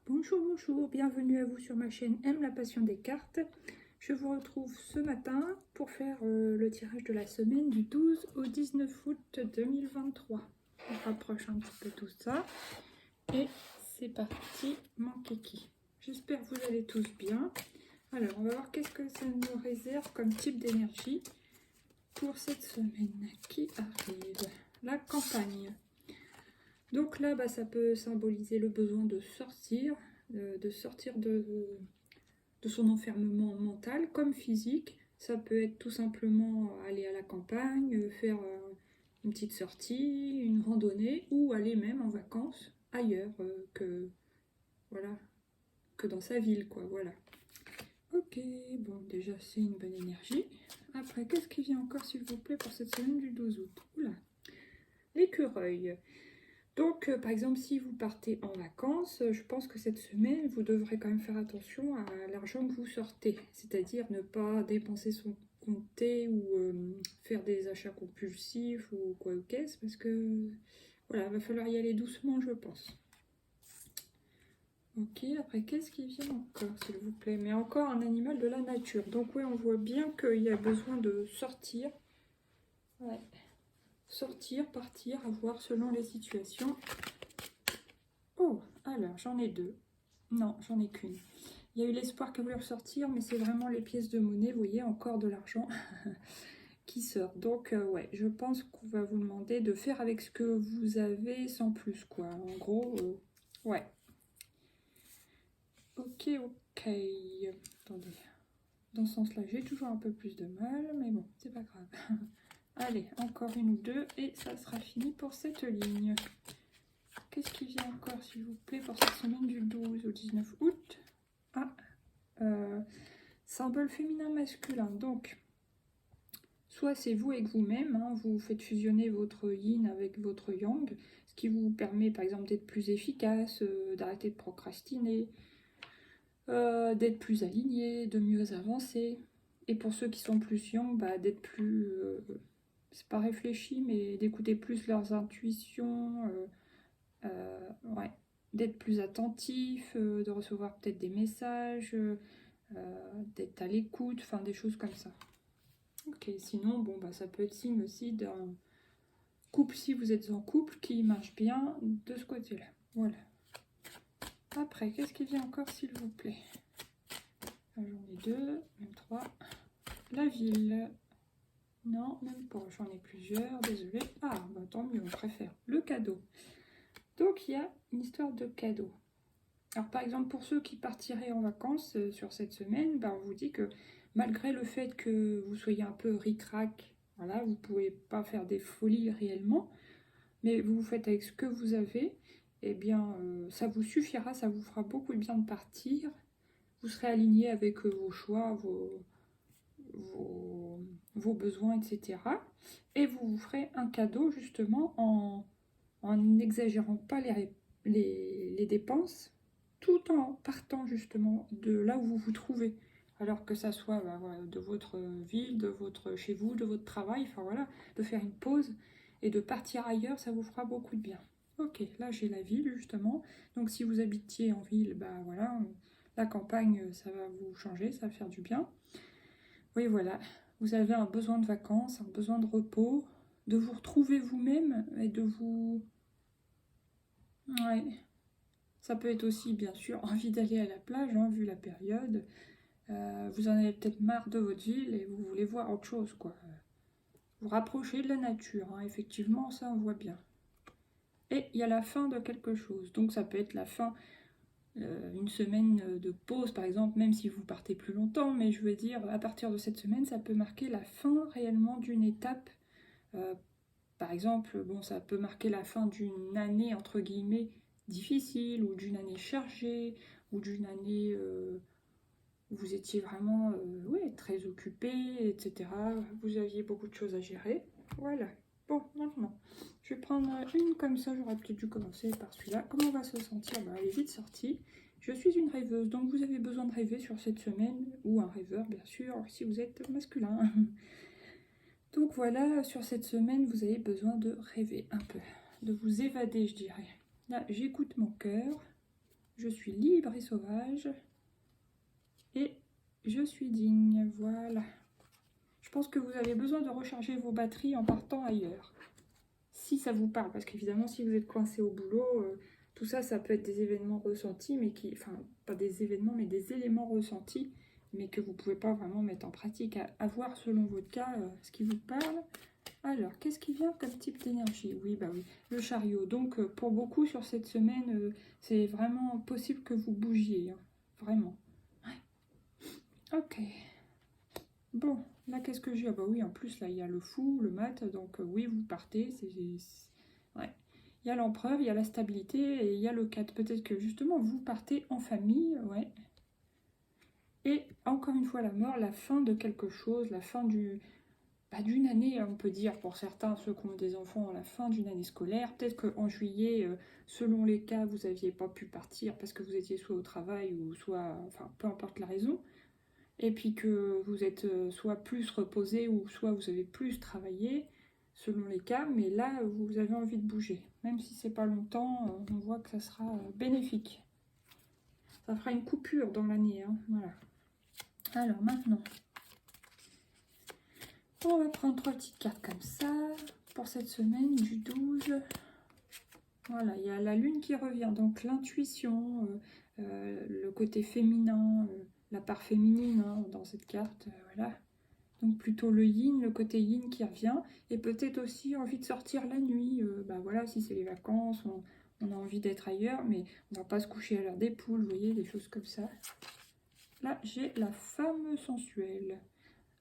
Bonjour, bonjour, bienvenue à vous sur ma chaîne Aime la passion des cartes. Je vous retrouve ce matin pour faire le tirage de la semaine du 12 au 19 août 2023. On rapproche un petit peu tout ça. Et c'est parti, mon kiki. J'espère que vous allez tous bien. Alors, on va voir qu'est-ce que ça nous réserve comme type d'énergie pour cette semaine qui arrive. La campagne. Donc là, ça peut symboliser le besoin de sortir de son enfermement mental comme physique. Ça peut être tout simplement aller à la campagne, faire une petite sortie, une randonnée, ou aller même en vacances ailleurs voilà, que dans sa ville, quoi, voilà. Ok, bon, déjà c'est une bonne énergie. Après, qu'est-ce qui vient encore, s'il vous plaît, pour cette semaine du 12 août? Oula, l'écureuil. Donc, par exemple, si vous partez en vacances, je pense que cette semaine, vous devrez quand même faire attention à l'argent que vous sortez. C'est-à-dire ne pas dépenser son compter ou faire des achats compulsifs ou quoi ou qu'est-ce, parce que, voilà, il va falloir y aller doucement, je pense. Ok, après, qu'est-ce qui vient encore, s'il vous plaît? Mais encore un animal de la nature. Donc, oui, on voit bien qu'il y a besoin de sortir. Ouais. Sortir, partir, à voir selon les situations. Oh, alors, j'en ai deux. Non, j'en ai qu'une. Il y a eu l'espoir qu'elle voulait ressortir, mais c'est vraiment les pièces de monnaie, vous voyez, encore de l'argent qui sort. Donc, ouais, je pense qu'on va vous demander de faire avec ce que vous avez sans plus, quoi. En gros, ouais. Ok, ok. Attendez. Dans ce sens-là, j'ai toujours un peu plus de mal, mais bon, c'est pas grave. Allez, encore une ou deux, et ça sera fini pour cette ligne. Qu'est-ce qui vient encore, s'il vous plaît, pour cette semaine du 12 au 19 août? Ah, symbole féminin masculin. Donc, soit c'est vous avec vous-même, hein, vous faites fusionner votre yin avec votre yang, ce qui vous permet par exemple d'être plus efficace, d'arrêter de procrastiner, d'être plus aligné, de mieux avancer. Et pour ceux qui sont plus yang, d'être plus, c'est pas réfléchi, mais d'écouter plus leurs intuitions, ouais, d'être plus attentif, de recevoir peut-être des messages, d'être à l'écoute, enfin des choses comme ça. Ok, sinon, bon, ça peut être signe aussi d'un couple, si vous êtes en couple, qui marche bien de ce côté-là. Voilà. Après, qu'est-ce qui vient encore, s'il vous plaît? J'en ai deux, même trois. La ville. Non, même pas, j'en ai plusieurs, désolé. Ah, tant mieux, on préfère. Le cadeau. Donc, il y a une histoire de cadeau. Alors, par exemple, pour ceux qui partiraient en vacances sur cette semaine, on vous dit que malgré le fait que vous soyez un peu ric-rac, voilà, vous ne pouvez pas faire des folies réellement, mais vous faites avec ce que vous avez, eh bien, ça vous suffira, ça vous fera beaucoup de bien de partir. Vous serez aligné avec vos choix, vos besoins, etc. Et vous vous ferez un cadeau, justement, en n'exagérant pas les dépenses, tout en partant justement de là où vous vous trouvez. Alors que ça soit voilà, de votre ville, chez vous, de votre travail, enfin voilà, de faire une pause et de partir ailleurs, ça vous fera beaucoup de bien. Ok, là j'ai la ville justement, donc si vous habitiez en ville, voilà, la campagne, ça va vous changer, ça va faire du bien. Oui, voilà, vous avez un besoin de vacances, un besoin de repos, de vous retrouver vous-même et de vous... Ouais. Ça peut être aussi, bien sûr, envie d'aller à la plage, hein, vu la période. Vous en avez peut-être marre de votre ville et vous voulez voir autre chose, quoi. Vous rapprochez de la nature, hein, effectivement, ça on voit bien. Et il y a la fin de quelque chose. Donc ça peut être la fin, une semaine de pause, par exemple, même si vous partez plus longtemps. Mais je veux dire, à partir de cette semaine, ça peut marquer la fin réellement d'une étape. Par exemple, bon, ça peut marquer la fin d'une année, entre guillemets, difficile, ou d'une année chargée, ou d'une année où vous étiez vraiment ouais, très occupé, etc. Vous aviez beaucoup de choses à gérer. Voilà. Bon, maintenant, je vais prendre une comme ça. J'aurais peut-être dû commencer par celui-là. Comment on va se sentir? Elle est vite sortie. Je suis une rêveuse, donc vous avez besoin de rêver sur cette semaine, ou un rêveur, bien sûr, si vous êtes masculin. Donc voilà, sur cette semaine, vous avez besoin de rêver un peu, de vous évader, je dirais. Là, j'écoute mon cœur, je suis libre et sauvage. Et je suis digne, voilà. Je pense que vous avez besoin de recharger vos batteries en partant ailleurs. Si ça vous parle, parce qu'évidemment, si vous êtes coincé au boulot, tout ça, ça peut être des événements ressentis, mais qui, enfin, pas des événements, mais des éléments ressentis, mais que vous ne pouvez pas vraiment mettre en pratique, à voir selon votre cas ce qui vous parle. Alors, qu'est-ce qui vient comme type d'énergie? Oui, bah oui, le chariot. Donc, pour beaucoup sur cette semaine, c'est vraiment possible que vous bougiez, hein, vraiment. Ouais. Ok. Bon, là, qu'est-ce que j'ai? Ah bah oui, en plus, là, il y a le fou, le mat, donc oui, vous partez, ouais. Il y a l'empereur, il y a la stabilité, et il y a le 4. Peut-être que, justement, vous partez en famille, ouais. Et, encore une fois, la mort, la fin de quelque chose, la fin d'une année, on peut dire, pour certains, ceux qui ont des enfants, la fin d'une année scolaire. Peut-être qu'en juillet, selon les cas, vous n'aviez pas pu partir parce que vous étiez soit au travail ou soit, enfin, peu importe la raison. Et puis que vous êtes soit plus reposé ou soit vous avez plus travaillé, selon les cas, mais là, vous avez envie de bouger. Même si c'est pas longtemps, on voit que ça sera bénéfique. Ça fera une coupure dans l'année, hein, voilà. Alors maintenant, on va prendre 3 petites cartes comme ça, pour cette semaine du 12. Voilà, il y a la lune qui revient, donc l'intuition, le côté féminin, la part féminine hein, dans cette carte, voilà. Donc plutôt le yin, le côté yin qui revient. Et peut-être aussi envie de sortir la nuit. Bah voilà, si c'est les vacances, on a envie d'être ailleurs. Mais on va pas se coucher à l'heure des poules, vous voyez, des choses comme ça. Là, j'ai la femme sensuelle.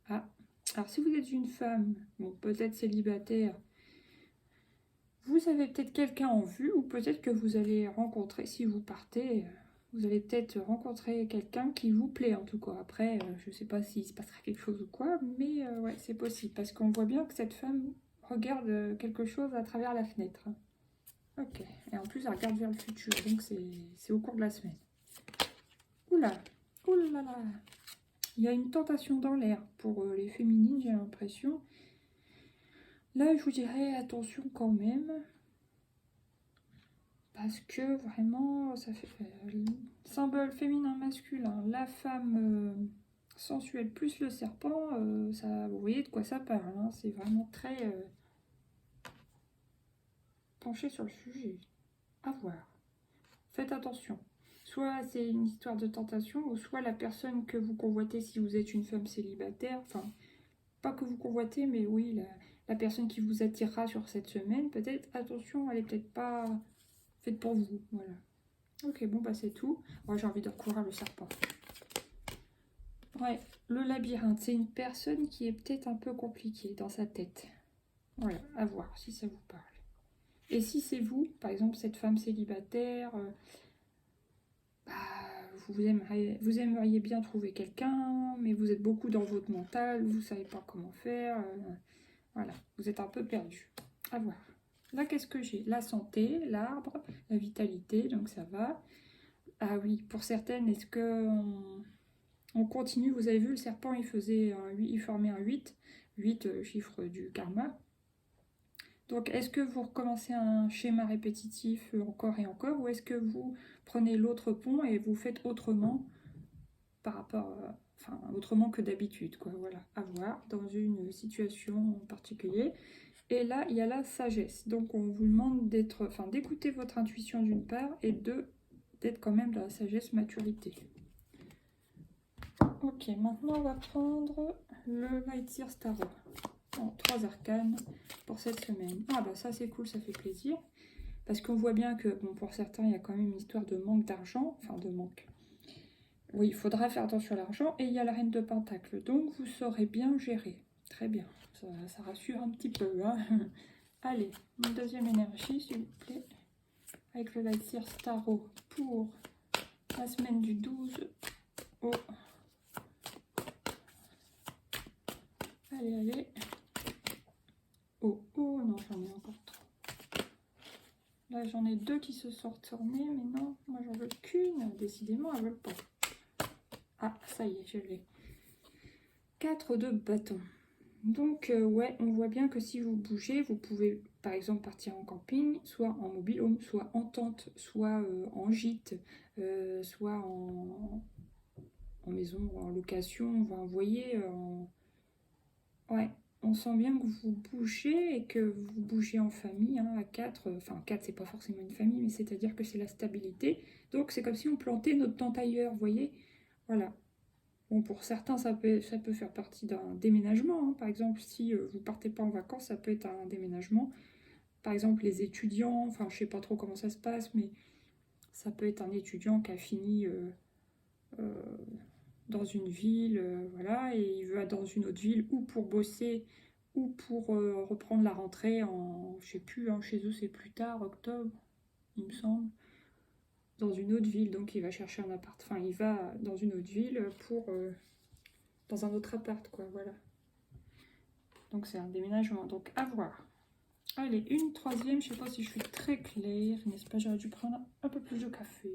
Ah, alors si vous êtes une femme, bon, peut-être célibataire, vous avez peut-être quelqu'un en vue. Ou peut-être que vous allez rencontrer, si vous partez... Vous allez peut-être rencontrer quelqu'un qui vous plaît en tout cas. Après, je ne sais pas s'il se passera quelque chose ou quoi, mais ouais, c'est possible. Parce qu'on voit bien que cette femme regarde quelque chose à travers la fenêtre. Ok, et en plus elle regarde vers le futur, donc c'est au cours de la semaine. Oula, oulala, là. Il y a une tentation dans l'air pour les féminines, j'ai l'impression. Là, je vous dirais attention quand même. Parce que vraiment, ça fait symbole féminin masculin, la femme sensuelle plus le serpent, ça, vous voyez de quoi ça parle, hein, c'est vraiment très penché sur le sujet. À voir. Faites attention. Soit c'est une histoire de tentation, ou soit la personne que vous convoitez si vous êtes une femme célibataire, enfin, pas que vous convoitez, mais oui, la personne qui vous attirera sur cette semaine, peut-être, attention, elle est peut-être pas faite pour vous, voilà. Ok, bon, bah c'est tout. Moi, j'ai envie de recourir le serpent. Ouais, le labyrinthe, c'est une personne qui est peut-être un peu compliquée dans sa tête. Voilà, à voir si ça vous parle. Et si c'est vous, par exemple, cette femme célibataire, bah, vous aimeriez bien trouver quelqu'un, mais vous êtes beaucoup dans votre mental, vous ne savez pas comment faire. Voilà, vous êtes un peu perdu. À voir. Là, qu'est-ce que j'ai? La santé, l'arbre, la vitalité, donc ça va. Ah oui, pour certaines, est-ce que on continue? Vous avez vu, le serpent, il formait un 8, 8 chiffre du karma. Donc, est-ce que vous recommencez un schéma répétitif encore et encore, ou est-ce que vous prenez l'autre pont et vous faites autrement par rapport, enfin, autrement que d'habitude, quoi, voilà, à voir dans une situation en particulier. Et là, il y a la sagesse. Donc, on vous demande d'écouter votre intuition d'une part, et d'être quand même dans la sagesse maturité. Ok, maintenant on va prendre le Lightyear Starro. 3 arcanes pour cette semaine. Ah bah ça c'est cool, ça fait plaisir. Parce qu'on voit bien que, bon, pour certains, il y a quand même une histoire de manque d'argent. Enfin, de manque. Oui, il faudra faire attention à l'argent. Et il y a la reine de Pentacle. Donc, vous saurez bien gérer. Très bien. Ça rassure un petit peu. Hein. Allez, une deuxième énergie, s'il vous plaît. Avec le Lightyear Starro pour la semaine du 12 au... Allez, allez. Oh, oh, non, j'en ai encore 3. Là, j'en ai 2 qui se sont retournés, mais non, moi, j'en veux qu'une. Décidément, elles veulent pas. Ah, ça y est, je l'ai. 4 de bâton. Donc, ouais, on voit bien que si vous bougez, vous pouvez par exemple partir en camping, soit en mobil-home, soit en tente, soit en gîte, soit en maison, en location. Enfin, vous voyez, ouais, on sent bien que vous bougez et que vous bougez en famille, hein, à 4. Enfin, 4, c'est pas forcément une famille, mais c'est-à-dire que c'est la stabilité. Donc, c'est comme si on plantait notre tente ailleurs, vous voyez. Voilà. Bon, pour certains, ça peut faire partie d'un déménagement, hein. Par exemple, si vous partez pas en vacances, ça peut être un déménagement. Par exemple, les étudiants, enfin, je sais pas trop comment ça se passe, mais ça peut être un étudiant qui a fini euh, dans une ville, voilà, et il veut aller dans une autre ville, ou pour bosser, ou pour reprendre la rentrée en, je sais plus, hein, chez eux c'est plus tard, octobre, il me semble, dans une autre ville, donc il va chercher un appart, enfin, il va dans une autre ville pour dans un autre appart, quoi, voilà. Donc c'est un déménagement, donc à voir. Allez, une troisième, je sais pas si je suis très claire, n'est-ce pas? J'aurais dû prendre un peu plus de café.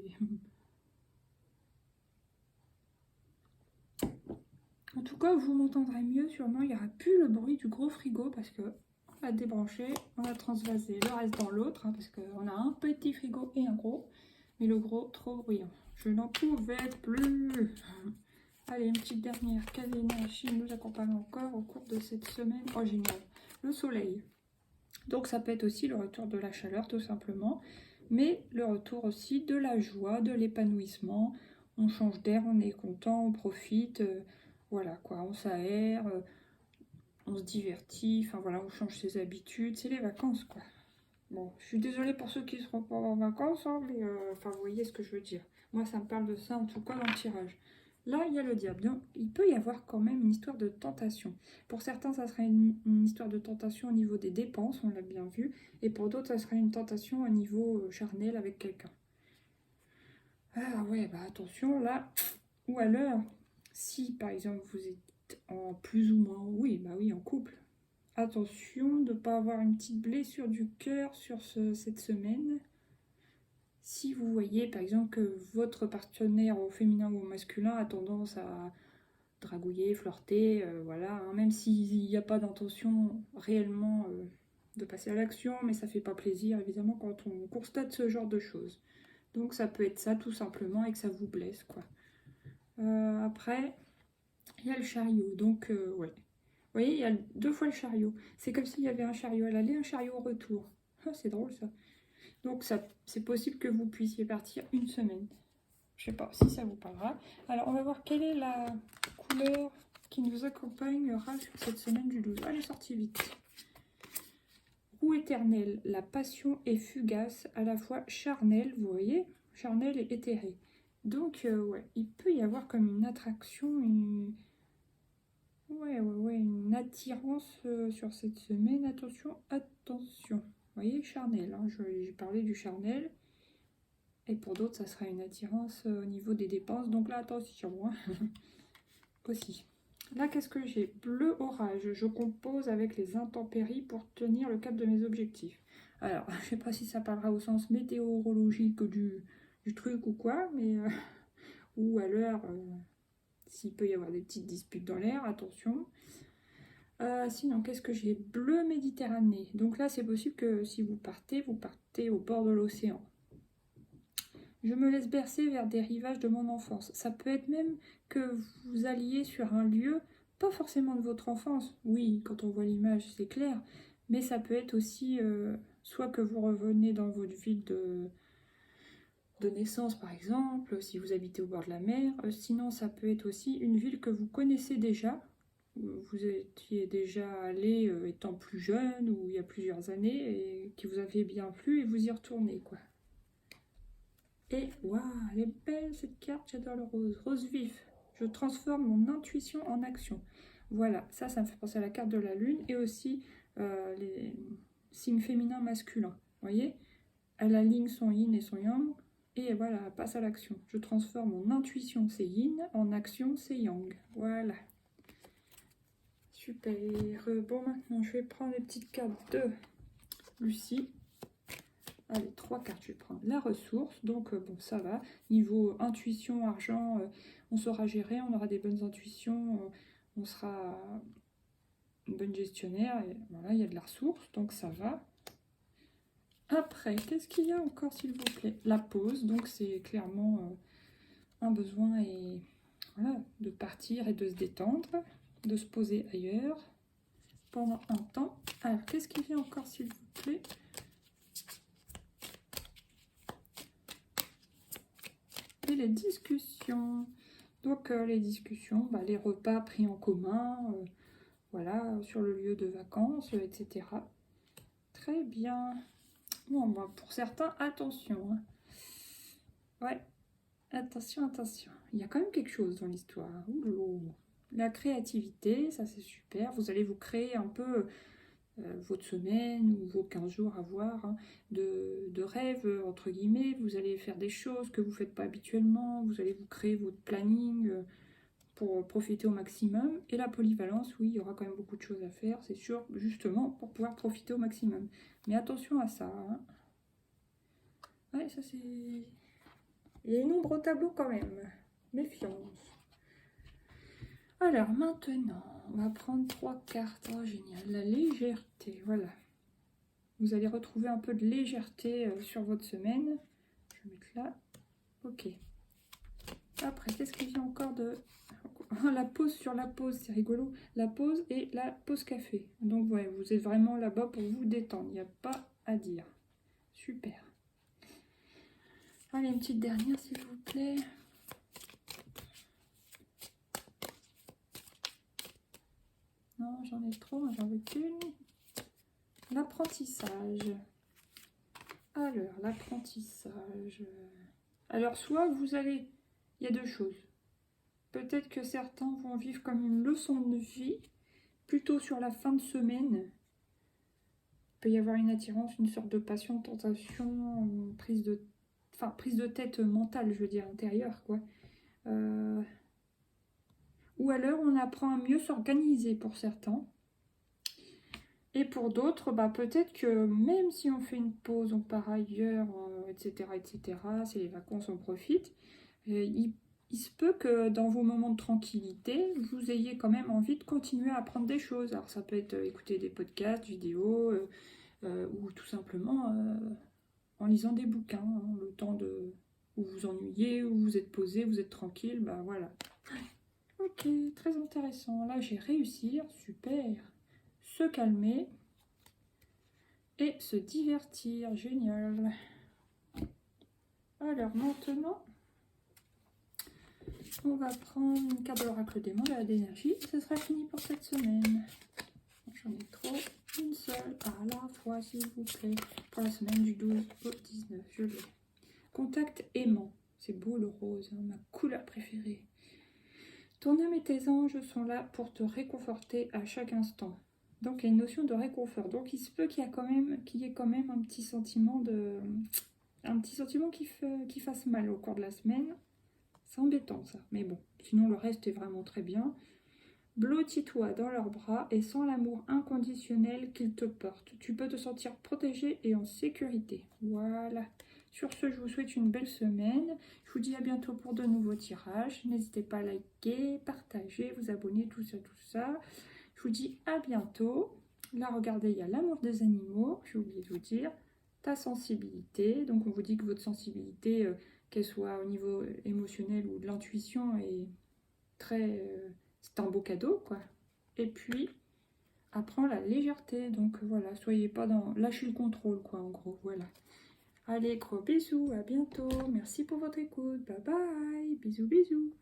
En tout cas, vous m'entendrez mieux, sûrement, il n'y aura plus le bruit du gros frigo parce que on l'a débranché, on a transvasé le reste dans l'autre, hein, parce qu'on a un petit frigo et un gros, mais le gros, trop bruyant. Je n'en pouvais plus. Allez, une petite dernière. Quelle énergie nous accompagne encore au cours de cette semaine? Oh, génial. Le soleil. Donc ça peut être aussi le retour de la chaleur tout simplement, mais le retour aussi de la joie, de l'épanouissement. On change d'air, on est content, on profite, voilà quoi, on s'aère, on se divertit, enfin voilà, on change ses habitudes, c'est les vacances quoi. Bon, je suis désolée pour ceux qui ne seront pas en vacances, hein, mais enfin vous voyez ce que je veux dire. Moi ça me parle de ça en tout cas dans le tirage. Là, il y a le diable. Donc, il peut y avoir quand même une histoire de tentation. Pour certains, ça serait une histoire de tentation au niveau des dépenses, on l'a bien vu. Et pour d'autres, ça serait une tentation au niveau charnel avec quelqu'un. Ah ouais, bah attention là. Ou alors, si par exemple vous êtes en plus ou moins, oui, bah oui, en couple. Attention de ne pas avoir une petite blessure du cœur sur cette semaine. Si vous voyez par exemple que votre partenaire au féminin ou au masculin a tendance à dragouiller, flirter, voilà, hein, même s'il n'y a pas d'intention réellement de passer à l'action, mais ça fait pas plaisir évidemment quand on constate ce genre de choses. Donc ça peut être ça tout simplement et que ça vous blesse quoi. Après, il y a le chariot, donc ouais. Vous voyez, il y a 2 fois le chariot. C'est comme s'il y avait un chariot à l'aller, un chariot au retour. Ah, c'est drôle ça. Donc ça, c'est possible que vous puissiez partir une semaine. Je sais pas si ça vous parlera. Alors, on va voir quelle est la couleur qui nous accompagnera sur cette semaine du 12. Elle est sortie vite. Roue éternelle, la passion est fugace, à la fois charnelle, vous voyez, charnelle et éthérée. Donc, ouais, il peut y avoir comme une attraction, ouais, une attirance sur cette semaine. Attention, attention. Vous voyez, charnel, hein, j'ai parlé du charnel. Et pour d'autres, ça sera une attirance au niveau des dépenses. Donc là, attention, hein, aussi. Là, qu'est-ce que j'ai? Bleu orage. Je compose avec les intempéries pour tenir le cap de mes objectifs. Alors, je ne sais pas si ça parlera au sens météorologique du truc ou quoi, mais ou à l'heure, s'il peut y avoir des petites disputes dans l'air, attention. Sinon, qu'est-ce que j'ai? Bleu Méditerranée. Donc là, c'est possible que si vous partez au bord de l'océan. Je me laisse bercer vers des rivages de mon enfance. Ça peut être même que vous alliez sur un lieu, pas forcément de votre enfance. Oui, quand on voit l'image, c'est clair. Mais ça peut être aussi soit que vous revenez dans votre ville de naissance, par exemple, si vous habitez au bord de la mer. Sinon, ça peut être aussi une ville que vous connaissez déjà. Vous étiez déjà allé étant plus jeune ou il y a plusieurs années et qui vous avait bien plu et vous y retournez, quoi. Et waouh, elle est belle cette carte, j'adore le rose. Rose vif. Je transforme mon intuition en action. Voilà, ça me fait penser à la carte de la lune et aussi les signes féminins masculins. Vous voyez, elle aligne son yin et son yang et voilà, elle passe à l'action. Je transforme mon intuition, c'est yin, en action, c'est yang. Voilà. Super. Bon, maintenant, je vais prendre les petites cartes de Lucie. Allez, 3 cartes, je vais prendre la ressource, donc bon, ça va. Niveau intuition, argent, on saura gérer, on aura des bonnes intuitions, on sera une bonne gestionnaire, et voilà, il y a de la ressource, donc ça va. Après, qu'est-ce qu'il y a encore, s'il vous plaît? La pause, donc c'est clairement un besoin et voilà, de partir et de se détendre, de se poser ailleurs pendant un temps. Alors, qu'est-ce qu'il y a encore, s'il vous plaît? Et les discussions. Donc, les discussions, bah, les repas pris en commun, voilà, sur le lieu de vacances, etc. Très bien. Bon, bah, pour certains, attention. Hein. Ouais, attention, attention. Il y a quand même quelque chose dans l'histoire. La créativité, ça c'est super. Vous allez vous créer un peu votre semaine ou vos 15 jours à voir hein, de rêves, entre guillemets. Vous allez faire des choses que vous ne faites pas habituellement. Vous allez vous créer votre planning pour profiter au maximum. Et la polyvalence, oui, il y aura quand même beaucoup de choses à faire, c'est sûr, justement pour pouvoir profiter au maximum. Mais attention à ça. Hein. Ouais, ça c'est... Il y a une ombre au tableau quand même. Méfiance. Alors maintenant, on va prendre 3 cartes. Oh génial, la légèreté, voilà. Vous allez retrouver un peu de légèreté sur votre semaine. Je vais mettre là. Ok. Après, qu'est-ce qu'il y a encore de... La pause sur la pause, c'est rigolo. La pause et la pause café. Donc ouais, vous êtes vraiment là-bas pour vous détendre. Il n'y a pas à dire. Super. Allez, une petite dernière, s'il vous plaît. Non, j'en ai trop, j'en veux qu'une. L'apprentissage. Alors, l'apprentissage. Alors, soit vous allez... Il y a deux choses. Peut-être que certains vont vivre comme une leçon de vie, plutôt sur la fin de semaine. Il peut y avoir une attirance, une sorte de passion, de tentation, une prise de tête mentale, je veux dire, intérieure, quoi. Ou alors, on apprend à mieux s'organiser pour certains. Et pour d'autres, bah, peut-être que même si on fait une pause, on part ailleurs, etc., c'est les vacances, on profite. Il se peut que dans vos moments de tranquillité, vous ayez quand même envie de continuer à apprendre des choses. Alors ça peut être écouter des podcasts, vidéos, ou tout simplement en lisant des bouquins, hein, le temps de où vous ennuyez, où vous êtes posé, vous êtes tranquille, bah voilà. Ok, très intéressant. Là, j'ai réussi, super. Se calmer et se divertir, génial. Alors maintenant, on va prendre une carte de l'oracle des mondes d'énergie. Ce sera fini pour cette semaine. J'en ai trop. Une seule à la fois, s'il vous plaît. Pour la semaine du 12 au 19, je l'ai. Contact aimant. C'est beau le rose, hein, ma couleur préférée. Ton âme et tes anges sont là pour te réconforter à chaque instant. Donc il y a une notion de réconfort. Donc il se peut qu'il y ait quand même un petit sentiment qui fasse mal au cours de la semaine. C'est embêtant ça, mais bon. Sinon le reste est vraiment très bien. Blottis-toi dans leurs bras et sens l'amour inconditionnel qu'ils te portent. Tu peux te sentir protégé et en sécurité. Voilà. Sur ce, je vous souhaite une belle semaine. Je vous dis à bientôt pour de nouveaux tirages. N'hésitez pas à liker, partager, vous abonner, tout ça, tout ça. Je vous dis à bientôt. Là, regardez, il y a l'amour des animaux. J'ai oublié de vous dire. Ta sensibilité. Donc, on vous dit que votre sensibilité, qu'elle soit au niveau émotionnel ou de l'intuition, est très... c'est un beau cadeau, quoi. Et puis, apprends la légèreté. Donc, voilà, soyez pas dans... Lâchez le contrôle, quoi, en gros, voilà. Allez, gros bisous, à bientôt. Merci pour votre écoute. Bye bye. Bisous, bisous.